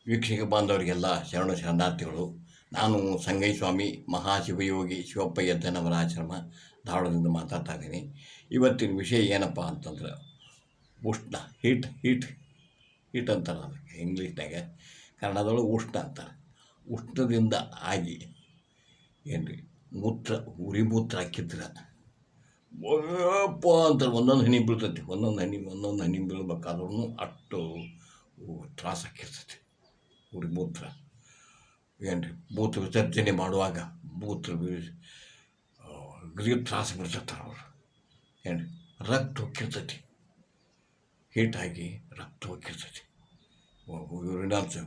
ವೀಕ್ಷಕ ಬಾಂಧವರಿಗೆಲ್ಲ ಶರಣ ಶರಣಾರ್ಥಿಗಳು. ನಾನು ಸಂಗಯ್ಯಸ್ವಾಮಿ ಮಹಾಶಿವಯೋಗಿ ಶಿವಪ್ಪ ಯದ್ದನವರ ಆಶ್ರಮ ಧಾರವಾಡದಿಂದ ಮಾತಾಡ್ತಾ ಇದ್ದೀನಿ. ಇವತ್ತಿನ ವಿಷಯ ಏನಪ್ಪ ಅಂತಂದ್ರೆ ಉಷ್ಣ, ಹೀಟ್ ಅಂತಾರೆ ಅದಕ್ಕೆ ಇಂಗ್ಲೀಷ್ನಾಗ. ಕನ್ನಡದೊಳಗೆ ಉಷ್ಣ ಅಂತಾರೆ. ಉಷ್ಣದಿಂದ ಆಗಿ ಏನು ರೀ ಉರಿ ಮೂತ್ರ ಹಾಕಿದ್ರೆ ಅಂತಾರೆ. ಒಂದೊಂದು ಹನಿ ಬೀಳ್ತೈತಿ, ಒಂದೊಂದು ಹನಿ ಬೀಳ್ಬೇಕಾದ್ರೂ ಅಷ್ಟು ತ್ರಾಸ ಆಕಿರ್ತೈತಿ. ಉರಿ ಮೂತ್ರ ಏನು ರೀ ಮೂತ್ರ ವಿಸರ್ಜನೆ ಮಾಡುವಾಗ ಗರಿಗೆ ತ್ರಾಸ ಬಿಡ್ತಿರ್ತಾರೆ ಅವರು. ಏನು ರೀ ರಕ್ತ ಹೋಗಿರ್ತೈತಿ, ಹೀಟಾಗಿ ರಕ್ತ ಹೋಗಿರ್ತೈತಿ. ಯುರಿನಲ್ಸ್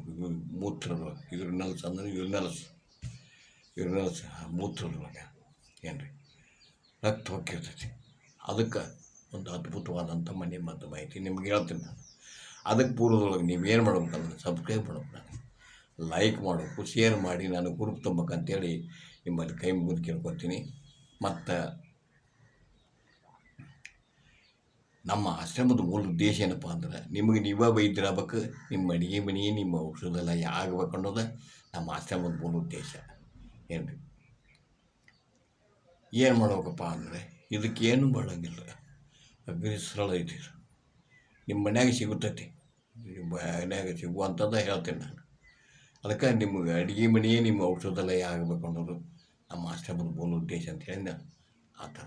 ಮೂತ್ರದ ಯುರಿನಲ್ಸ್ ಅಂದರೆ ಯುರಿನಲ್ಸ್ ಮೂತ್ರದೊಳಗೆ ಏನು ರೀ ರಕ್ತ ಹೋಗಿರ್ತೈತಿ. ಅದಕ್ಕೆ ಒಂದು ಅದ್ಭುತವಾದಂಥ ಮನೆ ಮದ್ದು ಮಾಹಿತಿ ನಿಮ್ಗೆ ಹೇಳ್ತೀನಿ ನಾನು. ಅದಕ್ಕೆ ಪೂರ್ವದೊಳಗೆ ನೀವೇನು ಮಾಡ್ಬೇಕಂದ್ರೆ ಸಬ್ಸ್ಕ್ರೈಬ್ ಮಾಡ್ಬೇಕು, ನಾನು ಲೈಕ್ ಮಾಡಬೇಕು, ಶೇರ್ ಮಾಡಿ ನಾನು ಹುರುಪು ತುಂಬಬೇಕಂತೇಳಿ ನಿಮ್ಮಲ್ಲಿ ಕೈ ಮುಗಿದು ಕೇಳ್ಕೊತೀನಿ. ಮತ್ತು ನಮ್ಮ ಆಶ್ರಮದ ಮೂಲ ಉದ್ದೇಶ ಏನಪ್ಪ ಅಂದ್ರೆ ನಿಮಗೆ ನೀವೇ ವೈದ್ಯರಾಗಬೇಕು, ನಿಮ್ಮ ಅಡುಗೆ ಮನೆ ನಿಮ್ಮ ಔಷಧ ಆಗಬೇಕು ಅನ್ನೋದು ನಮ್ಮ ಆಶ್ರಮದ ಮೂಲ ಉದ್ದೇಶ. ಏನು ರೀ ಏನು ಮಾಡ್ಬೇಕಪ್ಪ ಅಂದರೆ ಇದಕ್ಕೇನು ಮಾಡೋಂಗಿಲ್ಲ, ಅಗ್ರಿ ಸರಳ ಐತಿ. ನಿಮ್ಮ ಮನ್ಯಾಗ ಸಿಗುತ್ತೈತಿ, ನಿಮ್ಮ ಮನ್ಯಾಗ ಸಿಗುವಂಥದ್ದು ಹೇಳ್ತೀನಿ ನಾನು. ಅದಕ್ಕೆ ನಿಮಗೆ ಅಡುಗೆ ಮನೆ ನಿಮ್ಮ ಔಷಧಾಲಯ ಆಗಬೇಕು ಅನ್ನೋದು ನಮ್ಮ ಆಶ್ರಮದ ಮೂಲ ಉದ್ದೇಶ ಅಂತ ಹೇಳಿ ಆ ಥರ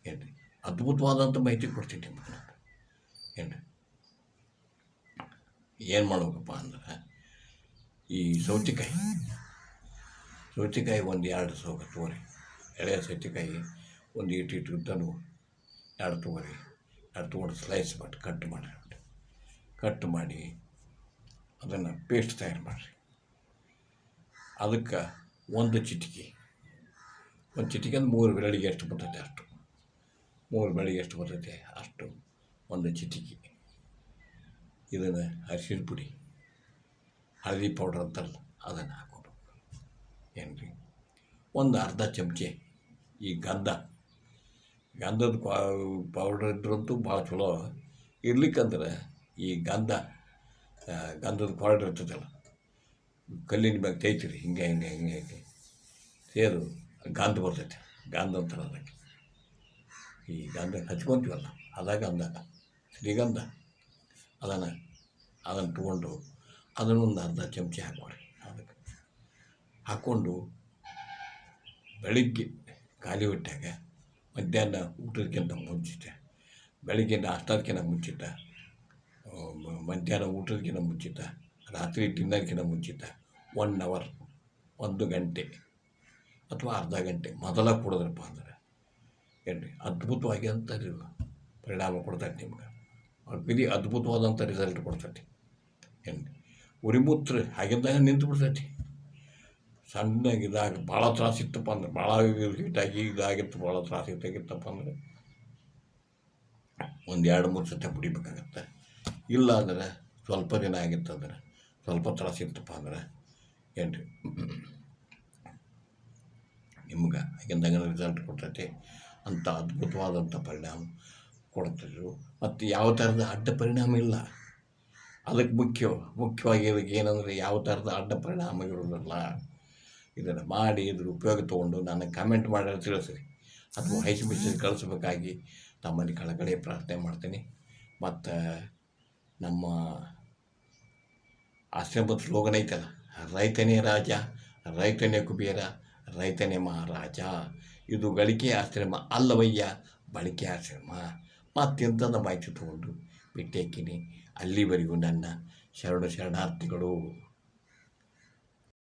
ಏನು ರೀ ಅದ್ಭುತವಾದಂಥ ಮಾಹಿತಿ ಕೊಡ್ತೀನಿ ನಿಮಗೆ. ಏನು ರೀ ಏನು ಮಾಡ್ಬೇಕಪ್ಪ ಅಂದ್ರೆ ಈ ಸೌತೆಕಾಯಿ ಒಂದು 2 ತೊಗೊರಿ, ಎಳೆಯ ಸೌತೆಕಾಯಿ ಒಂದು ಇಟ್ಟು ಉದ್ದನು 2 ತೊಗೊರಿ. 2 ತೊಗೊಂಡು ಸ್ಲೈಸ್ ಮಾಡಿ ಕಟ್ ಮಾಡಿ ಅದನ್ನು ಪೇಸ್ಟ್ ತಯಾರು ಮಾಡಿರಿ. ಅದಕ್ಕೆ ಒಂದು ಚಿಟಿಕೆ ಅಂದ್ರೆ 3 ಬೆರಳಿಗೆ ಎಷ್ಟು ಬರ್ತೈತೆ ಅಷ್ಟು, 3 ಬೆರಳಿಗೆ ಎಷ್ಟು ಬರ್ತೈತೆ ಅಷ್ಟು ಒಂದು ಚಿಟಿಕೆ. ಇದನ್ನು ಅರಿಶಿನ ಪುಡಿ, ಹಳದಿ ಪೌಡ್ರ್ ಅಂತಾರಲ್ಲ ಅದನ್ನು ಹಾಕೋಬೇಕು. ಏನು ರೀ ಒಂದು ಅರ್ಧ ಚಮಚೆ ಈ ಗಂಧದ ಪೌಡ್ರ್ ಇದ್ರಂತೂ ಭಾಳ ಚಲೋ. ಇರ್ಲಿಕ್ಕಂದ್ರೆ ಈ ಗಂಧದ ಪೌಡ್ರ್ ಇರ್ತದಲ್ಲ, ಕಲ್ಲಿನ ಮ್ಯಾಗ ತೈತಿರಿ, ಹಿಂಗೆ ಸೇರು ಗಂಧ ಬರ್ತೈತೆ. ಗಂಧ ಅಂತಾರೆ ಅದಕ್ಕೆ. ಈ ಗಂಧ ಹಚ್ಕೊತೀವಲ್ಲ ಗಂಧ, ಶ್ರೀಗಂಧ, ಅದನ್ನು ತೊಗೊಂಡು ಅದನ್ನೊಂದು ಅರ್ಧ ಚಮಚೆ ಹಾಕೋರಿ. ಅದಕ್ಕೆ ಹಾಕ್ಕೊಂಡು ಬೆಳಿಗ್ಗೆ ಖಾಲಿ ಹೊಟ್ಟಾಗ ಮಧ್ಯಾಹ್ನ ಊಟಕ್ಕಿಂತ ಮುಂಚಿತ, ಬೆಳಿಗ್ಗೆ ನಾಷ್ಟಕ್ಕಿಂತ ಮುಂಚಿತ, ಮಧ್ಯಾಹ್ನ ಊಟಕ್ಕಿಂತ ಮುಂಚಿತ, ರಾತ್ರಿ ಡಿನ್ನರ್ಗಿಂತ ಮುಂಚಿತ 1 ಅವರ್ 1 ಗಂಟೆ ಅಥವಾ ಅರ್ಧ ಗಂಟೆ ಮೊದಲ ಕುಡಿದ್ರಪ್ಪ ಅಂದ್ರೆ ಏನು ರೀ ಅದ್ಭುತವಾಗಿ ಅಂತ ಪರಿಣಾಮ ಕೊಡ್ತೈತಿ. ನಿಮ್ಗೆ ಅಗದಿ ಅದ್ಭುತವಾದಂಥ ರಿಸಲ್ಟ್ ಕೊಡ್ತೈತಿ. ಏನು ಉರಿಮೂತ್ರ ಆಗಿದ್ದಾಗ ನಿಂತು ಬಿಡ್ತೈತಿ. ಸಣ್ಣಗೆ ಭಾಳ ತ್ರಾಸಿತ್ತಪ್ಪ ಅಂದ್ರೆ, ಭಾಳ ಹೀಟಾಗಿ ಭಾಳ ತ್ರಾಸಿತ್ತಾಗಿತ್ತಪ್ಪ ಅಂದರೆ 1-2-3 ಸತಿ ಕುಡಿಬೇಕಾಗತ್ತೆ. ಇಲ್ಲ ಅಂದ್ರೆ ಸ್ವಲ್ಪ ದಿನ ಆಗಿತ್ತಂದ್ರೆ, ಸ್ವಲ್ಪ ತ್ರಾಸಿತ್ತಪ್ಪ ಅಂದ್ರೆ ಏನು ರೀ ನಿಮ್ಗೆ ಆಗಿಂದಾಗ ರಿಸಲ್ಟ್ ಕೊಡ್ತೈತಿ. ಅಂಥ ಅದ್ಭುತವಾದಂಥ ಪರಿಣಾಮ ಕೊಡ್ತಿದ್ರು. ಮತ್ತು ಯಾವ ಥರದ ಅಡ್ಡ ಪರಿಣಾಮ ಇಲ್ಲ. ಅದಕ್ಕೆ ಮುಖ್ಯವಾಗಿ ಇದಕ್ಕೆ ಏನಂದರೆ ಯಾವ ಥರದ ಅಡ್ಡ ಪರಿಣಾಮ ಇರೋದಿಲ್ಲ. ಇದನ್ನು ಮಾಡಿ ಇದ್ರ ಉಪಯೋಗ ತೊಗೊಂಡು ನನಗೆ ಕಮೆಂಟ್ ಮಾಡಿ ತಿಳಿಸ್ರಿ, ಅಥವಾ ವಾಯ್ಸ್ ಮೆಸೇಜ್ ಕಳಿಸ್ಬೇಕಾಗಿ ತಮ್ಮಲ್ಲಿ ಕಳಕಳಿ ಪ್ರಾರ್ಥನೆ ಮಾಡ್ತೀನಿ. ಮತ್ತು ನಮ್ಮ ಆಶ್ರಮದ ಸ್ಲೋಗನ್ ಐತಲ್ಲ, ರೈತನೇ ರಾಜ, ರೈತನೇ ಕುಬೇರ, ರೈತನೇ ಮಹಾರಾಜ. ಇದು ಗಳಿಕೆ ಆಶ್ರಮ ಅಲ್ಲವಯ್ಯ, ಬಳಕೆ ಆಶ್ರಮ. ಮತ್ತೆಂಥದ್ದು ಮಾಹಿತಿ ತೊಗೊಂಡು ಭೇಟಿ ಹಾಕಿನಿ. ಅಲ್ಲಿವರೆಗೂ ನನ್ನ ಶರಣಾರ್ಥಿಗಳು.